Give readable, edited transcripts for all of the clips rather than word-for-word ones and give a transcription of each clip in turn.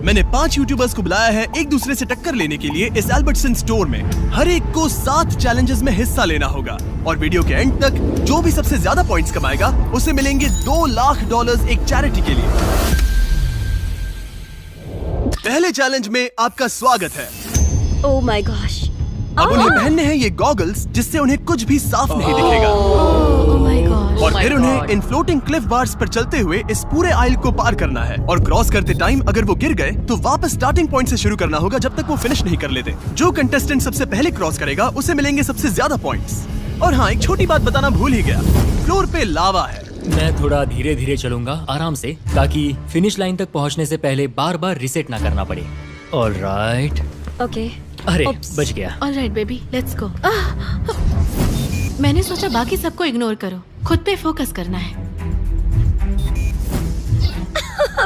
मैंने 5 यूट्यूबर्स को बुलाया है एक दूसरे से टक्कर लेने के लिए इस एल्बर्टसन स्टोर में। हर एक को 7 चैलेंजेस में हिस्सा लेना होगा और वीडियो के एंड तक जो भी सबसे ज्यादा पॉइंट्स कमाएगा उसे मिलेंगे $2 लाख एक चैरिटी के लिए। पहले चैलेंज में आपका स्वागत है। Oh my gosh. अब उन्हें पहनने हैं ये गॉगल्स जिससे उन्हें कुछ भी साफ नहीं दिखेगा। Oh my gosh. और फिर उन्हें इन फ्लोटिंग क्लिफ बार्स पर चलते हुए इस पूरे आइल को पार करना है और क्रॉस करते टाइम अगर वो गिर गए तो वापस स्टार्टिंग पॉइंट से शुरू करना होगा जब तक वो फिनिश नहीं कर लेते। जो कंटेस्टेंट सबसे पहले क्रॉस करेगा उसे मिलेंगे सबसे ज्यादा पॉइंट्स। और हाँ, एक छोटी बात बताना भूल ही गया, फ्लोर पे लावा है। मैं थोड़ा धीरे धीरे चलूंगा, आराम से, ताकि फिनिश लाइन तक पहुंचने से पहले बार बार रिसेट ना करना पड़े। ऑलराइट। ओके। अरे बच गया। Alright baby, let's go. मैंने सोचा बाकी सबको इग्नोर करो, खुद पे फोकस करना है।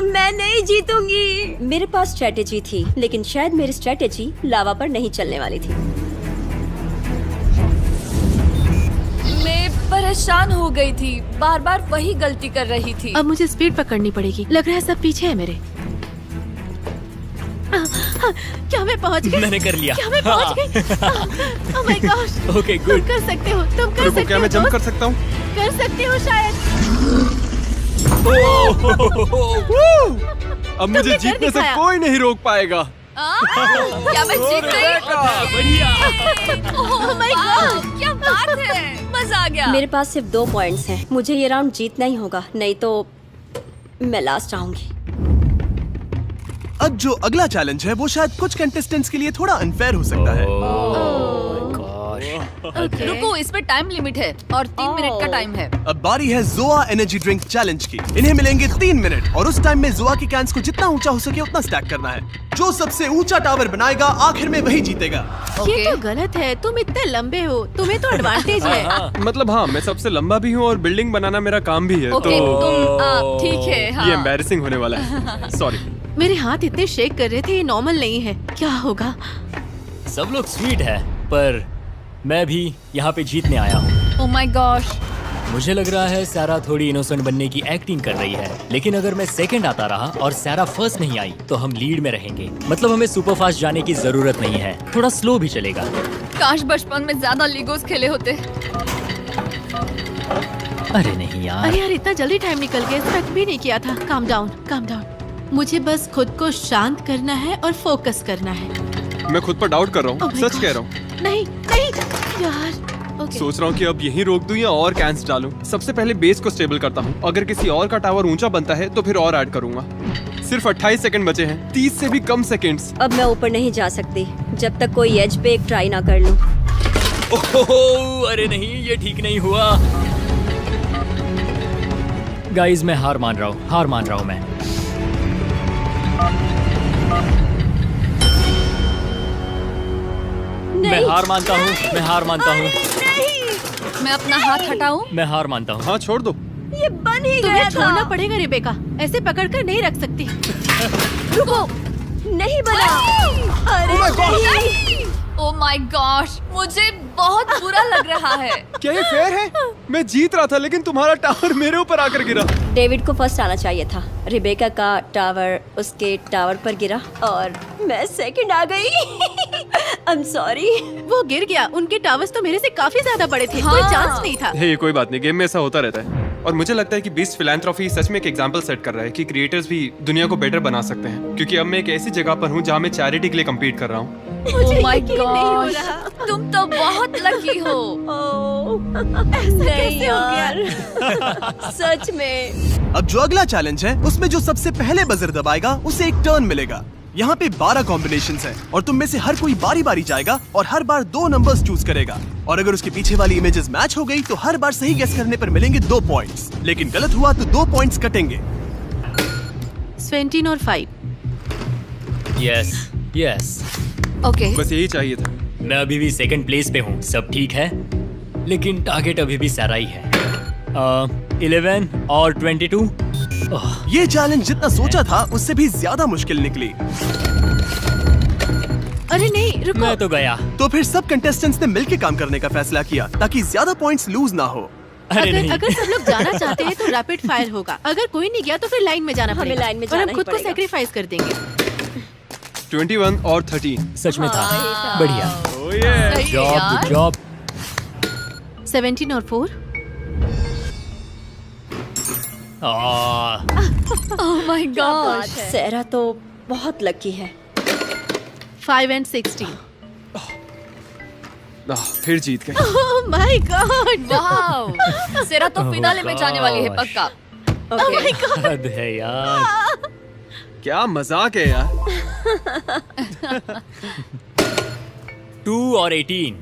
मैं नहीं जीतूंगी। मेरे पास स्ट्रेटेजी थी, लेकिन शायद मेरी स्ट्रेटेजी लावा पर नहीं चलने वाली थी। मैं परेशान हो गई थी, बार बार वही गलती कर रही थी। अब मुझे स्पीड पकड़नी पड़ेगी। लग रहा है सब पीछे है मेरे। क्या मैं पहुंच गई? मैंने कर लिया। क्या मैं पहुंच गई? Oh my gosh. ओके तुम गुड। कर सकते हो, तुम कर सकते हो। क्या मैं जंप कर सकता हूँ? कर सकते हो शायद। अब मुझे कर जीतने से दिखाया। कोई नहीं रोक पाएगा। क्या मैं जीत गई? बढ़िया। Oh my God. क्या बात है, मजा आ गया। मेरे पास सिर्फ 2 पॉइंट्स हैं। मुझे ये राउंड जीतना ही होगा, नहीं तो मैं लास्ट आऊंगी। अब जो अगला चैलेंज है वो शायद कुछ कंटेस्टेंट्स के लिए थोड़ा अनफेयर हो सकता है। रुको, इस पे टाइम लिमिट है और 3 मिनट का टाइम है। अब बारी है जोआ एनर्जी ड्रिंक चैलेंज की। इन्हें मिलेंगे 3 मिनट और उस टाइम में जोआ की कैंस को जितना ऊंचा हो सके उतना स्टैक करना है। जो सबसे ऊंचा टावर बनाएगा आखिर में वही जीतेगा। ये तो गलत है, तुम इतने लंबे हो, तुम्हें तो एडवांटेज है। मतलब हाँ, मैं सबसे लंबा भी हूँ और बिल्डिंग बनाना मेरा काम भी है। ओके, तो तुम ठीक है। हाँ। ये एम्बैरेसिंग होने वाला है। सॉरी। मेरे हाथ इतने शेक कर रहे थे, ये नॉर्मल नहीं है। क्या होगा? सब लोग स्वीट है, पर मैं भी यहाँ पे जीतने आया हूँ। Oh my gosh. मुझे लग रहा है सारा थोड़ी इनोसेंट बनने की एक्टिंग कर रही है, लेकिन अगर मैं सेकंड आता रहा और सारा फर्स्ट नहीं आई तो हम लीड में रहेंगे। मतलब हमें सुपर फास्ट जाने की जरूरत नहीं है, थोड़ा स्लो भी चलेगा। काश बचपन में ज्यादा लीगोस खेले होते। अरे नहीं यार। अरे यार, इतना जल्दी टाइम निकल गया, एक्सपेक्ट भी नहीं किया था। Calm down, calm down. मुझे बस खुद को शांत करना है और फोकस करना है। मैं खुद पर डाउट कर रहा Oh हूँ, my सच God. कह रहा हूँ। नहीं नहीं यार। ओके। सोच रहा हूँ कि अब यहीं रोक दूं या और कैंस डालूं। सबसे पहले बेस को स्टेबल करता हूँ। अगर किसी और का टावर ऊंचा बनता है तो फिर और ऐड करूंगा। सिर्फ 28 सेकंड बचे हैं, 30 से भी कम सेकंड्स। अब मैं ऊपर नहीं जा सकती जब तक कोई एज पे एक ट्राई ना कर लूं। ओह, अरे नहीं, ये ठीक नहीं हुआ। गाइस, मैं हार मान रहा हूँ, हार मान रहा हूँ मैं। मैं हार मानता हूँ, मैं हार मानता हूँ, मैं अपना हाथ हटाऊं? मैं हार मानता हूँ। हाँ, छोड़ दो। ये बन ही तुम्हें गया छोड़ना था। पड़ेगा रिबेका, ऐसे पकड़कर नहीं रख सकती। रुको, नहीं बना। अरे नहीं। ओह माय गॉश, मुझे बहुत बुरा लग रहा है। क्या ये फेयर है? मैं जीत रहा था लेकिन तुम्हारा टावर मेरे ऊपर आकर गिरा। डेविड को फर्स्ट आना चाहिए था। रिबेका का टावर उसके टावर पर गिरा और मैं सेकंड आ गई। I am sorry. वो गिर गया, उनके टावर्स तो मेरे से काफी ज्यादा बड़े थे। हाँ। कोई चांस नहीं था। हे, कोई बात नहीं, गेम में ऐसा होता रहता है। और मुझे लगता है कि बीस्ट फिलैंथ्रोपी सच में एक एग्जांपल सेट कर रहा है कि क्रिएटर्स भी दुनिया को बेटर बना सकते हैं। क्योंकि अब मैं एक ऐसी जगह पर हूँ जहाँ मैं चैरिटी के लिए कम्पीट कर रहा हूँ। मुझे ओह माय यकीन नहीं हो गॉश, रहा। तुम तो बहुत लकी हो। ऐसा नहीं कैसे हो गया? यार। सच में। अब जो अगला चैलेंज है उसमें जो सबसे पहले बजर दबाएगा उसे एक टर्न मिलेगा। यहाँ पे 12 कॉम्बिनेशंस हैं और तुम में से हर कोई बारी बारी जाएगा और हर बार 2 नंबर्स चूज करेगा। और अगर उसके पीछे वाली इमेजेस मैच हो गई तो हर बार सही गेस करने पर मिलेंगे 2 पॉइंट्स, लेकिन गलत हुआ तो 2 पॉइंट्स कटेंगे। 17 और 5। Yes yes. ओके, बस यही चाहिए था। मैं अभी भी सेकंड प्लेस पे हूँ, सब ठीक है, लेकिन टारगेट अभी भी सारा ही है। 11 और 22। ये चैलेंज जितना सोचा था उससे भी ज्यादा मुश्किल निकली। अरे नहीं, रुको। मैं तो गया। तो फिर सब कंटेस्टेंट्स ने मिलकर काम करने का फैसला किया ताकि ज्यादा पॉइंट्स लूज ना हो। अरे नहीं। अगर सब लोग जाना चाहते हैं तो रैपिड फायर होगा। अगर कोई नहीं गया तो फिर लाइन में जाना हमें पड़ेगा लाइन में और जाना हम ही खुद को पड़ेगा। सैक्रिफाइस कर देंगे। 21 और 13। सच में था। बढ़िया। सही है जॉब यार। जॉब। 17 और 4। Oh my God. सेरा तो बहुत लकी है। 5 and 16। फिर जीत गए। Oh my God. वाओ। सेरा तो फिनाले में जाने वाली है gosh. पक्का। ओके हद है यार। क्या मजाक है यार। 2 और 18।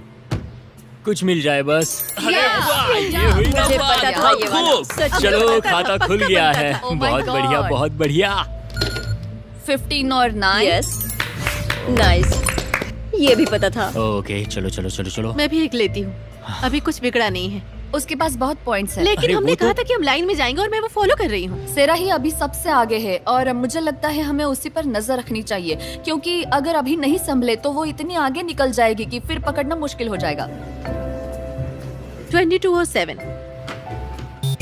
कुछ मिल जाए बस। अरे वाह, ये हुई ना मुझे बात। पता था ये वाला। खूब। सच में चलो पता था, खाता खुल पक्का गया पता है। था। Oh my बहुत बढ़िया God. बहुत बढ़िया। 15 और 9। यस नाइस, ये भी पता था। ओके चलो चलो चलो चलो। मैं भी एक लेती हूँ। अभी कुछ बिगड़ा नहीं है। उसके पास बहुत पॉइंट्स हैं। लेकिन अरे हमने वो तो- कहा था कि हम लाइन में जाएंगे और मैं वो फॉलो कर रही हूँ। सेरा ही अभी सबसे आगे है और मुझे लगता है हमें उसी पर नजर रखनी चाहिए क्योंकि अगर अभी नहीं संभले तो वो इतनी आगे निकल जाएगी कि फिर पकड़ना मुश्किल हो जाएगा। 22 और 7।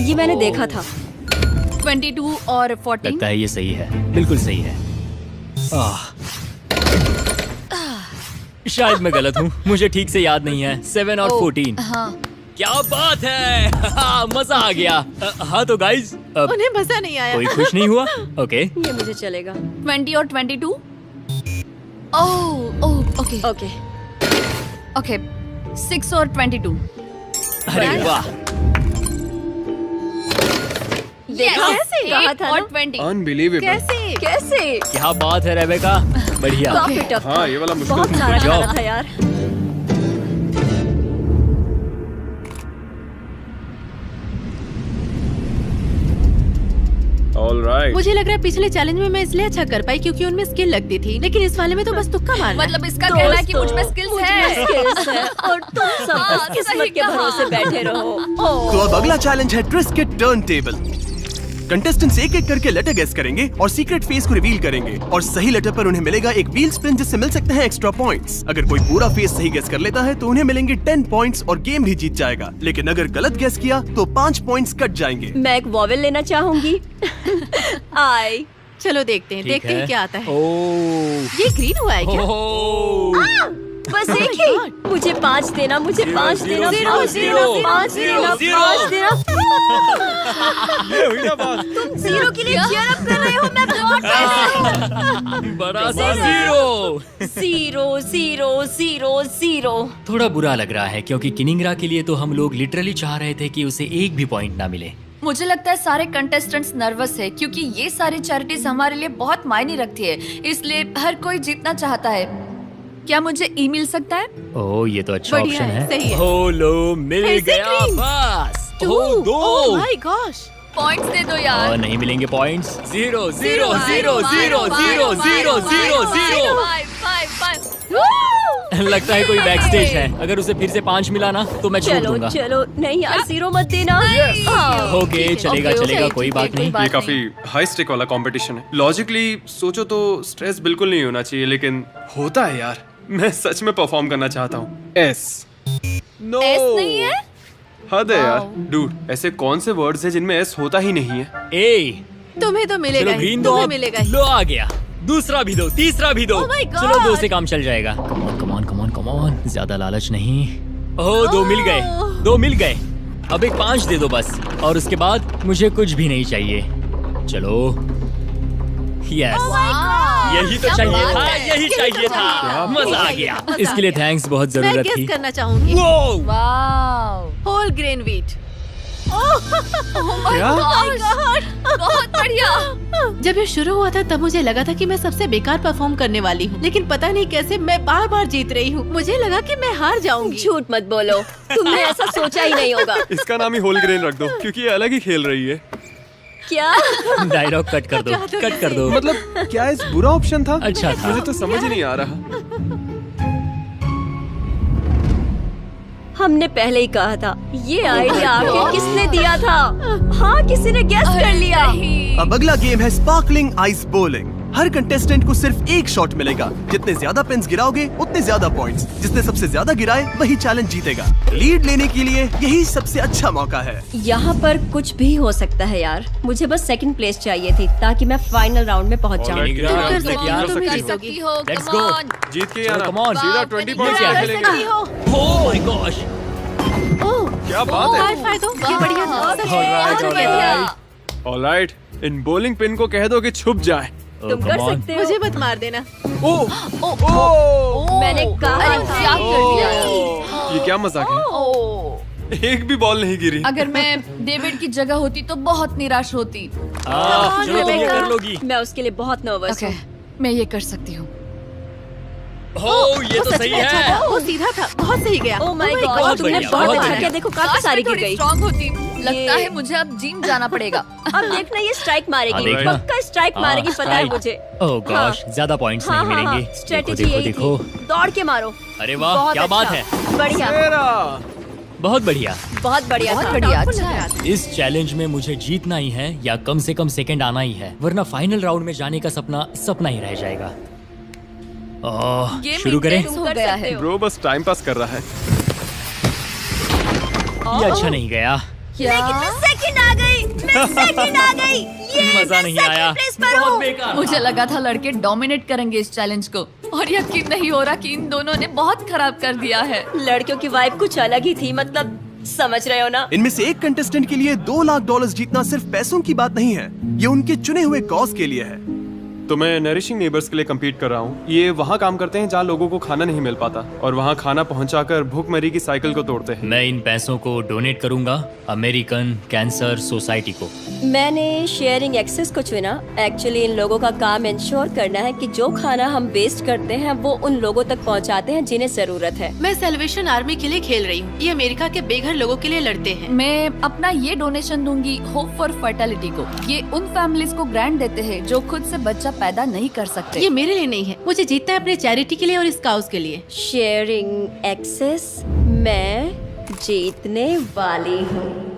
ये मैंने देखा था। 22 और 14। लगता है ये सही है, बिल्कुल सही है। शायद मैं गलत हूँ, मुझे ठीक से याद नहीं है। 7 और 14। हाँ। क्या बात है। मजा आ गया। हाँ तो गाइज, अब उन्हें मजा नहीं आया। कोई खुश नहीं हुआ? ओके ये मुझे चलेगा। 20 और 22। Oh okay okay okay. 6 और 22। अरे वाह। देखा? कैसे? कहा 8 था और ना? 20। अनबिलीवेबल। कैसे? कैसे? क्या बात है रेबेका, बढ़िया। काफी टफ था। हाँ ये वाला मुश्किल बहुत था। नारा Good job. खाना था यार। ऑलराइट। मुझे लग रहा है पिछले चैलेंज में मैं इसलिए अच्छा कर पाई क्योंकि उनमें स्किल लगती थी, लेकिन इस वाले में तो बस तुक्का मारना है। मतलब इसका कहना है कि मुझ में स्किल्स है। skills है और तुम सब हाँ, बस किस्मत सही के कहा। भरोसे बैठे रहो। तो अब अगला चैलेंज है ट्विस्ट के टर्न टेबल। कंटेस्टेंट्स एक एक करके लेटर गेस करेंगे और सीक्रेट फेस को रिवील करेंगे और सही लेटर पर उन्हें मिलेगा एक व्हील स्पिन जिससे मिल सकते हैं एक्स्ट्रा पॉइंट्स। अगर कोई पूरा फेस सही गेस कर लेता है तो उन्हें मिलेंगे 10 पॉइंट्स और गेम भी जीत जाएगा। लेकिन अगर गलत गेस किया तो 5 पॉइंट्स कट जाएंगे। मैं एक वॉवेल लेना चाहूंगी। आई। चलो देखते हैं, ठीक देखते हैं क्या आता है। ओह ये ग्रीन हुआ है क्या? ओह। बस Oh my एक ही। God. मुझे 5 देना, मुझे 5 देना, zero, 5 zero, देना, 5 zero, देना, zero. 5 देना। ये हुई ना बात। तुम 0 के लिए cheer up कर रहे हो, मैं बहुत पैसे। बड़ा सा जीरो। 0 0 0 0। थोड़ा बुरा लग रहा है क्योंकि किनिंगरा के लिए तो हम लोग लिटरली चाह रहे थे कि उसे एक भी पॉइंट ना मिले। मुझे लगता है सारे कंटेस्टेंट्स नर्वस है क्योंकि ये सारी चैरिटीज हमारे लिए बहुत मायने रखती है, इसलिए हर कोई जीतना चाहता है। क्या मुझे ई मिल सकता है? ओह ये तो अच्छा बढ़िया ऑप्शन है, है। सही है। हो लो मिल फिर से गया green. बस। 2 हो दो। Oh my gosh. पॉइंट्स दे दो और यार। नहीं मिलेंगे पॉइंट्स। 0 0 0 0 0 0 0 0। 5 लगता है कोई बैक स्टेज है। अगर उसे फिर से 5 मिला ना तो मैं छोड़ चलो दूंगा। चलो, नहीं यार 0 मत देना। हाँ, ओके चलेगा Okay, चलेगा, okay, कोई ठीक है, बात नहीं। कोई ये बात काफी हाई स्टेक वाला कंपटीशन है। लॉजिकली सोचो तो स्ट्रेस बिल्कुल नहीं होना चाहिए, लेकिन होता है यार। मैं सच में परफॉर्म करना चाहता हूँ। एस नो एस नहीं है? हद है यार। Wow. डूड ऐसे कौन से वर्ड्स हैं जिनमें एस होता ही नहीं है? ए तुम्हें तो मिलेगा चलो ही, ग्रीन दो तुम्हें अब। मिलेगा ही। लो आ गया। दूसरा भी दो, तीसरा भी दो। Oh my God. चलो 2 से काम चल जाएगा। Come on come on come on come on, ज्यादा लालच नहीं। ओह 2 मिल गए, 2 मिल गए। अब एक 5 दे दो बस, और उसके बाद मुझे कुछ भी नहीं चाहिए। चलो यस, यही तो चाहिए था, यही चाहिए था। मजा आ गया। इसके लिए थैंक्स, बहुत मैं जरूरत गेस थी। करना चाहूंगी। वो वाओ। Whole grain wheat. क्या? बहुत बढ़िया। जब ये शुरू हुआ था तब मुझे लगा था कि मैं सबसे बेकार परफॉर्म करने वाली हूँ, लेकिन पता नहीं कैसे मैं बार बार जीत रही हूँ। मुझे लगा कि मैं हार जाऊंगी। झूठ मत बोलो, तुमने ऐसा सोचा ही नहीं होगा। इसका नाम ही होल ग्रेन रख दो क्योंकि ये अलग ही खेल रही है। क्या? डायलॉग कट कर दो, कट कर दो। मतलब क्या इस बुरा ऑप्शन था? अच्छा था। मुझे तो समझ ही नहीं आ रहा। हमने पहले ही कहा था, ये आइडिया आखिर किसने दिया था? हाँ, किसी ने गेस कर लिया। अब अगला गेम है स्पार्कलिंग आइस बोलिंग। हर कंटेस्टेंट को सिर्फ एक शॉट मिलेगा। जितने ज्यादा पिन्स गिराओगे उतने ज्यादा पॉइंट्स। जिसने सबसे ज्यादा गिराए वही चैलेंज जीतेगा। लीड लेने के लिए यही सबसे अच्छा मौका है। यहाँ पर कुछ भी हो सकता है यार। मुझे बस सेकंड प्लेस चाहिए थी ताकि मैं फाइनल राउंड में पहुँच जाऊँ। Alright, तुम कर यार, सकती यार, हो, तुम सकती जीत हो। सकती हो Let's come go. on. जीत के चलो, आना। come on. सीधा वाह, 20 तुम पॉइंट्स कर खेलेंगे। सकती हो। Oh my gosh. ओह, क्या बात है? हाई फाई दो, ये बढ़िया था। सच में, Alright, बहुत alright. बढ़िया। ऑलराइट, इन बॉलिंग पिन को कह दो कि छुप जाए। Oh, तुम come कर on. सकते हो। मुझे मत मार देना। मैंने कहा अरे था। क्या कर दिया ये क्या मजाक है? एक भी बॉल नहीं गिरी। अगर मैं डेविड की जगह होती तो बहुत निराश होती। चलो तुम ये Rebecca. कर लोगी। मैं उसके लिए बहुत नर्वस ओके, हूँ। मैं ये कर सकती हूँ। ये वो तो सच सही में अच्छा है। था, वो सीधा था, बहुत सही गया। Oh my Oh my God, God, तुमने बढ़िया, बहुत बहुत अच्छा बढ़िया। किया। देखो काफी सारी गिर गई। स्ट्रांग होती। लगता है मुझे अब जिम जाना पड़ेगा। अब देखना ये स्ट्राइक मारेगी। देखना। पक्का स्ट्राइक मारेगी, पता है मुझे। ओह गॉश, ज्यादा पॉइंट्स नहीं मिलेंगे। स्ट्रेटेजी देखो यही देखो थी। दौड़ के मारो। अरे वाह, बहुत क्या बात अच्छा। है। बढ़िया, बहुत बढ़िया। बहुत बढ़िया बहुत था। बढ़िया, Doubtful अच्छा नजर है। आता है। इस चैलेंज में मुझे जीतना ही है या कम से कम सेकंड आना ही है, वरना फाइनल राउंड में जाने का सपना ही रह जाएगा। गेम शुरू करें। intense हो गया है। ब्रो बस टाइम पास कर रहा है। ये अच्छा नहीं गया। सेकंड आ गई। मैं सेकंड आ गई। ये मजा नहीं आया। बहुत बेकार। मुझे लगा था लड़के डोमिनेट करेंगे इस चैलेंज को, और यकीन नहीं हो रहा कि इन दोनों ने बहुत खराब कर दिया है। लड़कियों की वाइब कुछ अलग ही थी, मतलब समझ रहे हो ना। इनमें से एक कंटेस्टेंट के लिए $2 लाख जीतना सिर्फ पैसों की बात नहीं है। ये उनके चुने हुए कॉज के लिए है। तो मैं नरिशिंग नेबर्स के लिए compete कर रहा हूँ। ये वहाँ काम करते हैं जहाँ लोगों को खाना नहीं मिल पाता, और वहाँ खाना पहुँचाकर भूखमरी की साइकिल को तोड़ते हैं। मैं इन पैसों को डोनेट करूंगा अमेरिकन कैंसर सोसाइटी को। मैंने शेयरिंग एक्सेस को चुना। एक्चुअली इन लोगों का काम इंश्योर करना है कि जो खाना हम वेस्ट करते हैं वो उन लोगों तक पहुंचाते हैं जिन्हें जरूरत है। मैं सेलिब्रेशन आर्मी के लिए खेल रही हूँ। ये अमेरिका के बेघर लोगों के लिए लड़ते हैं। मैं अपना ये डोनेशन दूंगी होप फॉर फर्टिलिटी को। ये उन फैमिलीज को ग्रांट देते हैं जो खुद से बच्चा पैदा नहीं कर सकते। ये मेरे लिए नहीं है, मुझे जीतना है अपने चैरिटी के लिए और इस काउज के लिए। शेयरिंग एक्सेस मैं जीतने वाली हूँ।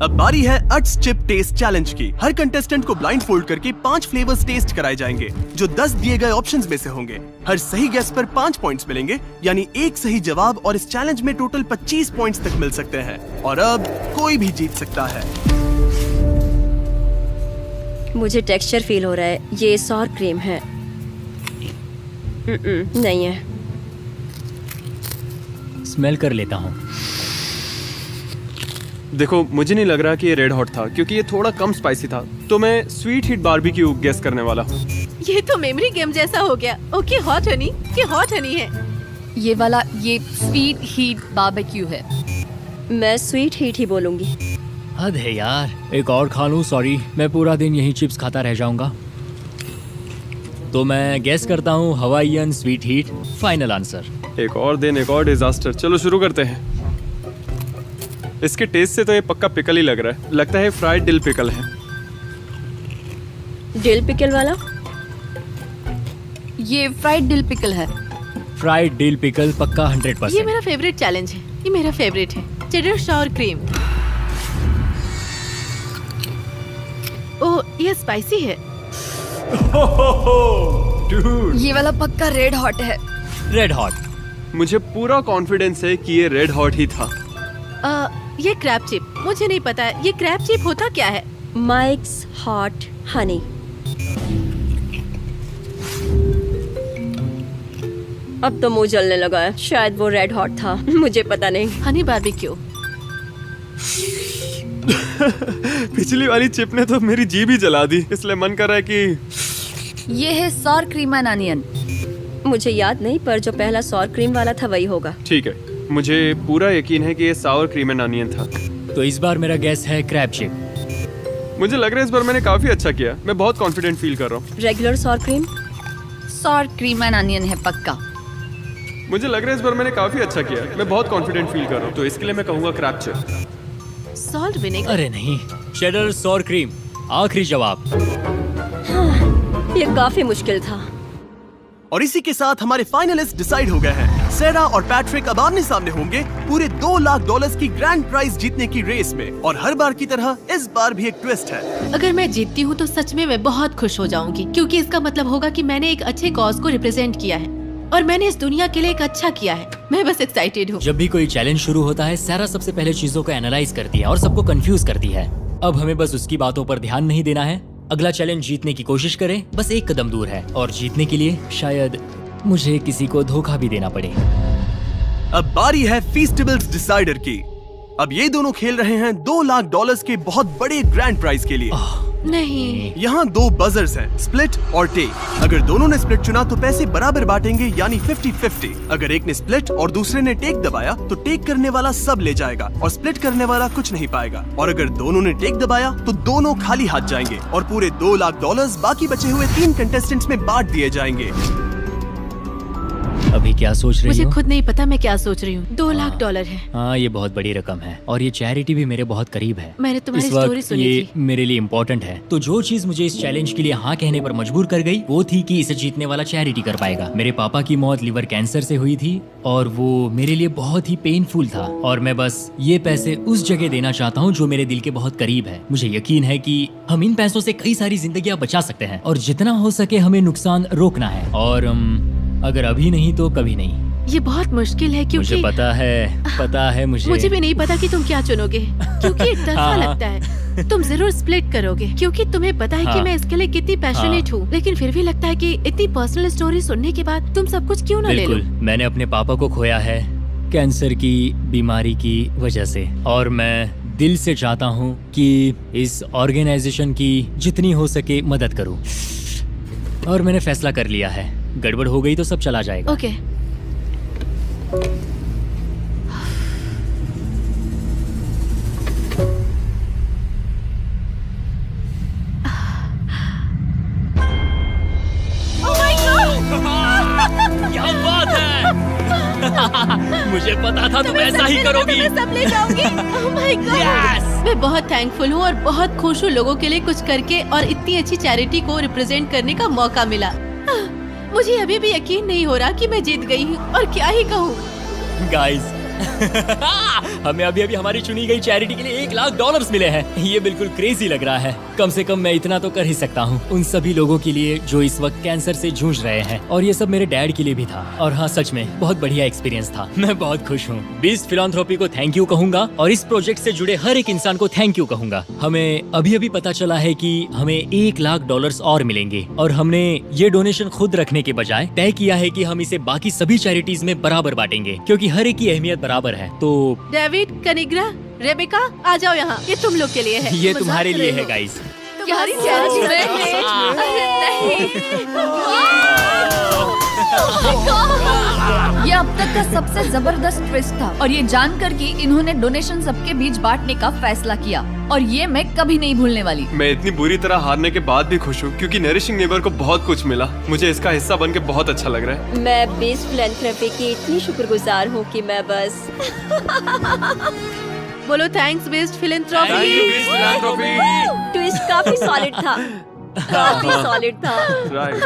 अब बारी है अट्स चिप टेस्ट चैलेंज की। हर कंटेस्टेंट को ब्लाइंड फोल्ड करके 5 फ्लेवर्स टेस्ट कराए जाएंगे जो 10 दिए गए ऑप्शंस में से होंगे। हर सही गेस पर 5 पॉइंट्स मिलेंगे, यानी एक सही जवाब और इस चैलेंज में टोटल 25 पॉइंट्स तक मिल सकते हैं। और अब कोई भी जीत सकता है। मुझे टेक्सचर फील हो रहा है। ये सॉर क्रीम है। नहीं है। स्मेल कर लेता हूँ। देखो, मुझे नहीं लग रहा कि ये रेड हॉट था, क्योंकि ये थोड़ा कम स्पाइसी था। तो मैं स्वीट हीट बारबेक्यू गेस करने वाला हूँ। ये तो मेमोरी गेम जैसा हो गया। ओके, हॉट हनी, ये हॉट हनी है। ये वाला ये स्वीट हीट बारबेक्यू है। मैं स्वीट हीट ही बोलूंगी। हद है यार, एक और खा लूं। सॉरी, मैं पूरा दिन यही चिप्स खाता रह जाऊंगा। तो मैं गेस करता हूँ Hawaiian sweet heat. Final answer. एक और दिन, एक और डिजास्टर। चलो शुरू करते हैं। इसके टेस्ट से तो ये पक्का पिकल ही लग रहा है। लगता है फ्राइड डिल पिकल है। डिल पिकल वाला। ये फ्राइड डिल पिकल है। फ्राइड डिल पिकल पक्का ये 100%। मेरा फेवरेट चैलेंज है। ये मेरा फेवरेट है। Cheddar shower cream. ओह, ये स्पाइसी है। ये वाला पक्का रेड हॉट है। Red hot. मुझे पूरा कॉन्फिडेंस है कि ये रेड हॉट ही था। ये क्रैब चिप। मुझे नहीं पता है ये क्रैब चिप होता क्या है। Mics hot Honey. अब तो मुंह जलने लगा है। शायद वो रेड हॉट था, मुझे पता नहीं। हनी बारबेक्यू। पिछली वाली चिप ने तो मेरी जीभ ही जला दी, इसलिए मन कर रहा है कि ये है सॉर क्रीम एंड अनियन। मुझे याद नहीं, पर जो पहला सॉर क्रीम वाला था वही होगा। ठीक है। मुझे पूरा यकीन है कि ये सावर क्रीम एंड अनियन था। तो इस बार मेरा गेस है क्रैब चिप। मुझे लग रहा है इस बार मैंने काफी अच्छा किया। मैं बहुत कॉन्फिडेंट फील कर रहा हूँ। Regular sour cream. Sour cream and onion है पक्का। मुझे लग रहा है इस बार मैंने काफी अच्छा किया। मैं बहुत कॉन्फिडेंट फील कर रहा हूँ, तो इसके लिए मैं कहूँगा क्रैब चिप। Salt vinegar. अरे नहीं, चेडर सॉर क्रीम। आखिरी जवाब। ये काफी मुश्किल था। और इसी के साथ हमारे फाइनलिस्ट डिसाइड हो गए हैं। सेरा और पैट्रिक अब आमने सामने होंगे पूरे $2 लाख की ग्रैंड प्राइज जीतने की रेस में। और हर बार की तरह इस बार भी एक ट्विस्ट है। अगर मैं जीतती हूँ तो सच में मैं बहुत खुश हो जाऊंगी, क्योंकि इसका मतलब होगा कि मैंने एक अच्छे कॉज को रिप्रेजेंट किया है और मैंने इस दुनिया के लिए एक अच्छा किया है। मैं बस एक्साइटेड हूँ। जब भी कोई चैलेंज शुरू होता है, सारा सबसे पहले चीजों को एनालाइज करती है और सबको कंफ्यूज करती है। अब हमें बस उसकी बातों पर ध्यान नहीं देना है। अगला चैलेंज जीतने की कोशिश करें, बस एक कदम दूर है। और जीतने के लिए शायद मुझे किसी को धोखा भी देना पड़े। अब बारी है फीस्टिबल्स डिसाइडर की। अब ये दोनों खेल रहे हैं $2 लाख के बहुत बड़े ग्रैंड प्राइज के लिए। नहीं, यहाँ 2 बजर्स हैं, स्प्लिट और टेक। अगर दोनों ने स्प्लिट चुना तो पैसे बराबर बांटेंगे, यानी 50-50। अगर एक ने स्प्लिट और दूसरे ने टेक दबाया तो टेक करने वाला सब ले जाएगा और स्प्लिट करने वाला कुछ नहीं पाएगा। और अगर दोनों ने टेक दबाया तो दोनों खाली हाथ जाएंगे और पूरे $2 लाख बाकी बचे हुए 3 कंटेस्टेंट्स में बांट दिए जाएंगे। अभी क्या सोच रही मुझे हो? खुद नहीं पता मैं क्या सोच रही हूँ। $2 लाख है। हाँ, ये बहुत बड़ी रकम है और ये चैरिटी भी मेरे बहुत करीब है। मैंने तुम्हारी इस वक्त स्टोरी सुनी ये थी। मेरे लिए इम्पोर्टेंट है। तो जो चीज मुझे इस चैलेंज के लिए हाँ कहने पर मजबूर कर गई वो थी कि इसे जीतने वाला चैरिटी कर पाएगा। मेरे पापा की मौत लिवर कैंसर से हुई थी और वो मेरे लिए बहुत ही पेनफुल था और मैं बस ये पैसे उस जगह देना चाहता हूँ जो मेरे दिल के बहुत करीब है। मुझे यकीन है कि हम इन पैसों से कई सारी जिंदगियां बचा सकते हैं और जितना हो सके हमें नुकसान रोकना है। और अगर अभी नहीं तो कभी नहीं। ये बहुत मुश्किल है क्योंकि मुझे पता है मुझे भी नहीं पता कि तुम क्या चुनोगे, क्योंकि एक तरफा हाँ। लगता है। तुम जरूर स्प्लिट करोगे क्योंकि तुम्हें पता है कि हाँ। मैं इसके लिए कितनी पैशनेट हूँ, लेकिन फिर भी लगता है कि इतनी पर्सनल स्टोरी सुनने के बाद तुम सब कुछ क्यों ना ले लो। बिल्कुल, मैंने अपने पापा को खोया है कैंसर की बीमारी की वजह से और मैं दिल से चाहता हूँ कि इस ऑर्गेनाइजेशन की जितनी हो सके मदद करूँ। और मैंने फैसला कर लिया है, गड़बड़ हो गई तो सब चला जाएगा। ओके। क्या बात है! मुझे पता था तुम ऐसा ही करोगी। मैं सब ले जाऊंगी। Oh my God! Yes! मैं बहुत थैंकफुल हूँ और बहुत खुश हूँ लोगों के लिए कुछ करके और इतनी अच्छी चैरिटी को रिप्रेजेंट करने का मौका मिला। मुझे अभी भी यकीन नहीं हो रहा कि मैं जीत गई हूँ और क्या ही कहूँ। गाइस हमें अभी हमारी चुनी गई चैरिटी के लिए $1 लाख मिले हैं। ये बिल्कुल क्रेजी लग रहा है। कम से कम मैं इतना तो कर ही सकता हूँ उन सभी लोगों के लिए जो इस वक्त कैंसर से जूझ रहे हैं। और ये सब मेरे डैड के लिए भी था। और हाँ, सच में बहुत बढ़िया एक्सपीरियंस था। मैं बहुत खुश हूँ। बीस्ट फिलैंथ्रोपी को थैंक यू कहूंगा और इस प्रोजेक्ट से जुड़े हर एक इंसान को थैंक यू कहूंगा। हमें अभी पता चला है कि हमें $1 लाख और मिलेंगे और हमने ये डोनेशन खुद रखने के बजाय तय किया है कि हम इसे बाकी सभी चैरिटीज में बराबर बांटेंगे, क्योंकि हर एक की अहमियत बराबर है। तो डेविड, कनिग्रा, रेबेका, आ जाओ यहाँ। ये तुम लोग के लिए है। ये मजाक तुम्हारे कर लिए रहे है हो। गाइस। तुम्हारी चैरिटी में ये अब तक का सबसे जबरदस्त ट्विस्ट था और ये जानकर कि इन्होंने डोनेशन सबके बीच बांटने का फैसला किया और ये मैं कभी नहीं भूलने वाली। मैं इतनी बुरी तरह हारने के बाद भी खुश हूँ क्योंकि नरिशिंग नेबर को बहुत कुछ मिला। मुझे इसका हिस्सा बन के बहुत अच्छा लग रहा है। मैं बीस्ट फिलैंथ्रोपी की इतनी शुक्रगुजार हूँ कि मैं बस बोलो थैंक्स बेस्ट फिलैंथ्रोपी। ट्विस्ट काफी सॉलिड था, काफी सॉलिड था। राइट।